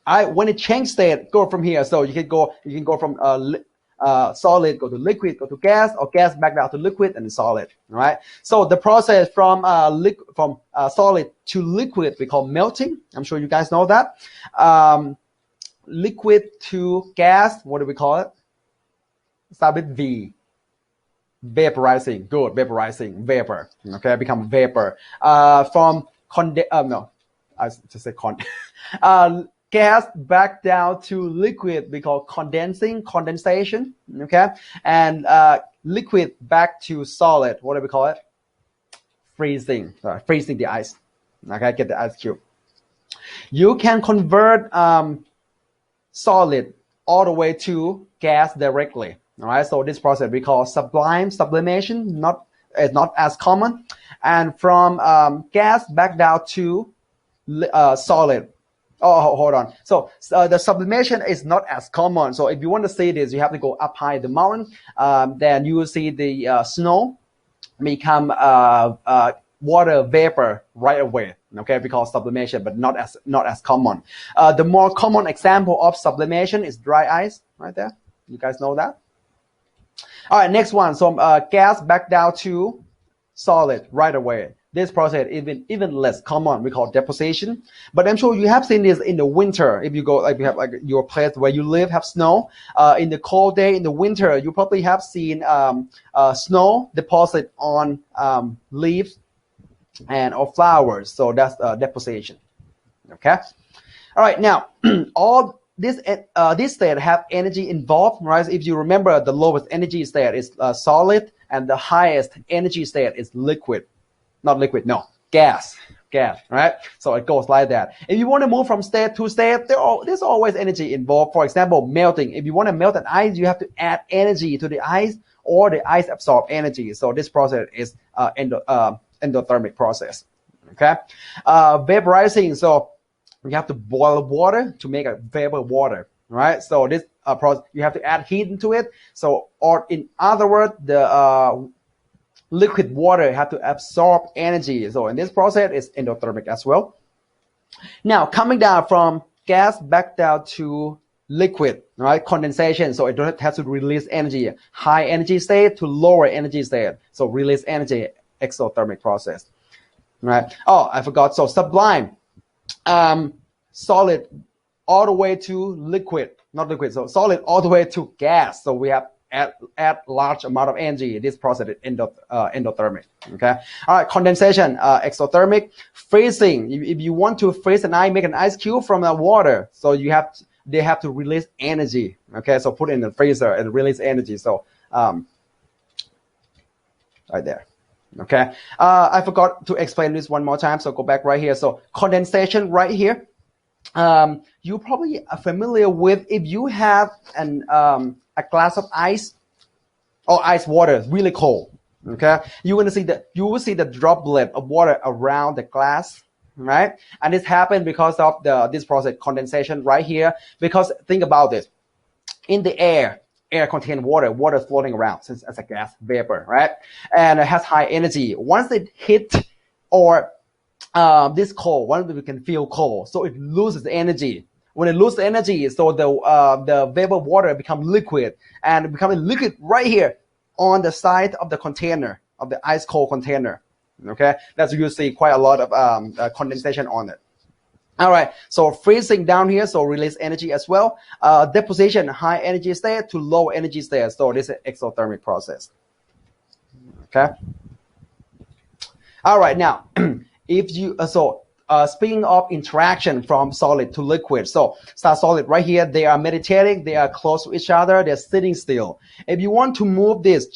When it changes state, go from here. So you can go from solid, go to liquid, go to gas, or gas back down to liquid and solid. All right. So the process from solid to liquid we call melting. I'm sure you guys know that. Liquid to gas, what do we call it? Start with V. Vaporizing. Good. Vaporizing. Vapor. Okay. Become vapor. From I just said gas back down to liquid we call condensation. Okay. And liquid back to solid, what do we call it? Freezing. Freezing the ice. Okay. Get the ice cube. You can convert solid all the way to gas directly. All right, so this process we call sublime sublimation. It's not as common. And from gas back down to solid. Oh, hold on. So the sublimation is not as common. So if you want to see this, you have to go up high the mountain. Then you will see the snow become water vapor right away. Okay, because sublimation, but not as common. The more common example of sublimation is dry ice, right there. You guys know that. All right, next one. So gas back down to solid right away. This process is even less common. We call deposition. But I'm sure you have seen this in the winter. If you go, like you have like your place where you live have snow. In the cold day in the winter, you probably have seen snow deposit on leaves and or flowers. So that's deposition. Okay. All right. Now all this state have energy involved, right? If you remember, the lowest energy state is solid, and the highest energy state is liquid. Not liquid, no, gas, right? So it goes like that. If you want to move from state to state, there's always energy involved. For example, melting. If you want to melt an ice, you have to add energy to the ice, or the ice absorb energy. So this process is endothermic process. Okay, vaporizing. So you have to boil water to make a vapor water, right? So this process, you have to add heat into it. So, or in other words, the liquid water have to absorb energy. So in this process, it's endothermic as well. Now, coming down from gas back down to liquid, right? Condensation. So it has to release energy, high energy state to lower energy state. So release energy, exothermic process, right? Oh, I forgot. So sublime. Solid all the way to liquid, not liquid, so solid all the way to gas. So we have add large amount of energy. This process is endothermic. Okay. All right. Condensation, exothermic. Freezing. If you want to freeze an ice, make an ice cube from the water, so they have to release energy. Okay. So put it in the freezer and release energy. So right there. Okay. I forgot to explain this one more time. So go back right here. So condensation right here. You probably are familiar with, if you have a glass of ice or ice water really cold. Okay. You will see the droplet of water around the glass, right? And this happened because of this process, condensation right here. Because think about this. In the air contains water is floating around since it's a gas vapor, right? And it has high energy. Once it hit or this cold, once we can feel cold, so it loses energy. When it loses energy, so the vapor water become liquid, and becoming liquid right here on the side of the container, of the ice cold container. Okay, that's you see quite a lot of condensation on it. All right, so freezing down here, so release energy as well. Deposition, high energy state to low energy state. So this is exothermic process. Okay. All right, now if you speaking of interaction from solid to liquid, so start solid right here. They are meditating. They are close to each other. They're sitting still. If you want to move this,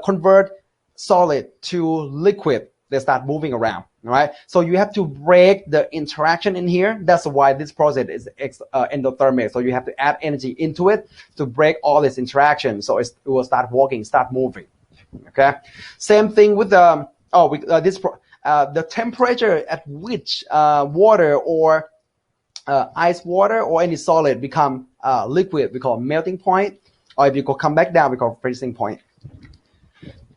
convert solid to liquid, they start moving around. All right. So you have to break the interaction in here. That's why this process is endothermic. So you have to add energy into it to break all this interaction. So it will start walking, start moving. Okay. Same thing with the the temperature at which water or ice water or any solid become liquid, we call melting point. Or if you come back down, we call freezing point.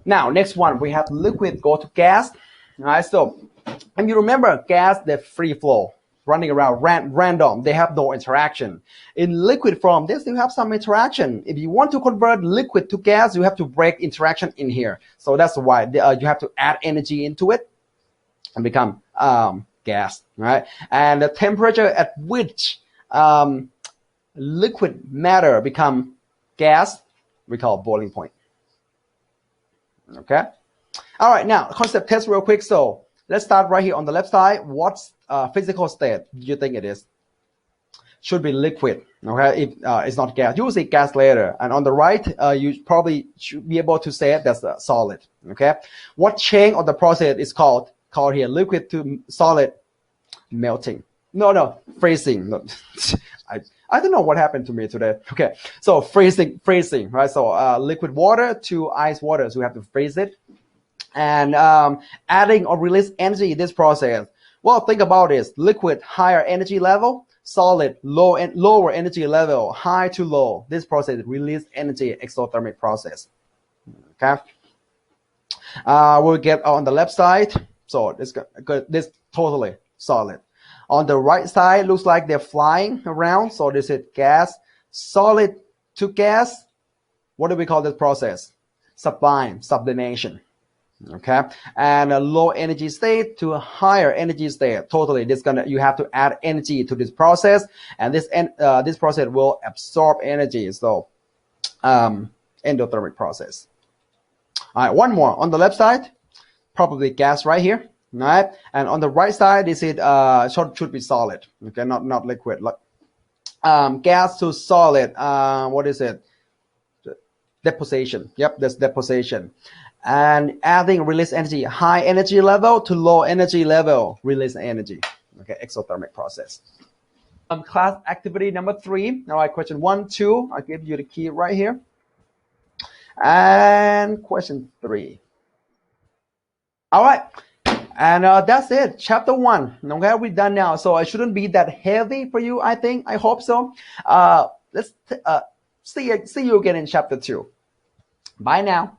Now, next one, we have liquid go to gas. All right, so and you remember gas, the free flow. running around random. They have no interaction. In liquid form, they still have some interaction. If you want to convert liquid to gas, you have to break interaction in here. So that's why you have to add energy into it and become gas, right? And the temperature at which liquid matter become gas, we call boiling point. Okay. All right. Now concept test real quick. So let's start right here on the left side. What's physical state do you think it is? Should be liquid. Okay. If it's not gas, you will see gas later. And on the right, you probably should be able to say that's a solid. Okay. What change of the process is called here liquid to solid? Melting. No, freezing. No. I don't know what happened to me today. Okay, so freezing, right? So liquid water to ice water, so we have to freeze it. And adding or release energy in this process. Well, think about this: liquid, higher energy level; solid, lower energy level, high to low. This process release energy, exothermic process. Okay. We'll get on the left side. So this totally solid. On the right side, looks like they're flying around. So this is gas, solid to gas. What do we call this process? Sublime sublimation. Okay, and a low energy state to a higher energy state. Totally, you have to add energy to this process, and this process will absorb energy. So, endothermic process. All right, one more on the left side, probably gas right here. Right, and on the right side, this is should be solid. Okay, not liquid. Gas to solid. What is it? Deposition. Yep, that's deposition. And adding release energy, high energy level to low energy level, release energy. Okay, exothermic process. Class activity number 3. All right, question 1, 2. I'll give you the key right here. And question 3. All right. And that's it, chapter 1. Okay, we're done now. So it shouldn't be that heavy for you, I think. I hope so. Let's see you again in chapter 2. Bye now.